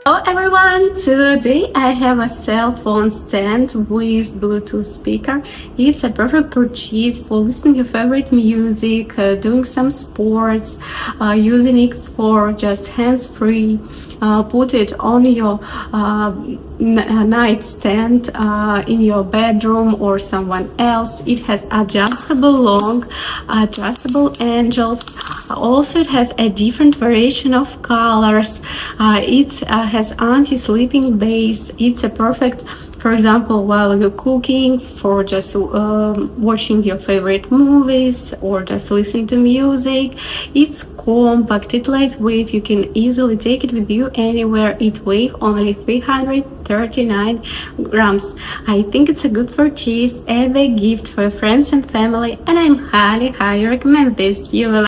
Hello everyone! Today I have a cell phone stand with Bluetooth speaker. It's a perfect purchase for listening to favorite music, doing some sports, using it for just hands-free. Put it on your nightstand in your bedroom or someone else. It has adjustable long, adjustable angles. Also, it has a different variation of colors. It has anti-slipping base. It's a perfect, for example, while you're cooking, for just watching your favorite movies or just listening to music. It's compact, it's lightweight. You can easily take it with you anywhere. It weighs only 339 grams. I think it's a good purchase and a gift for friends and family, and I highly recommend this. You will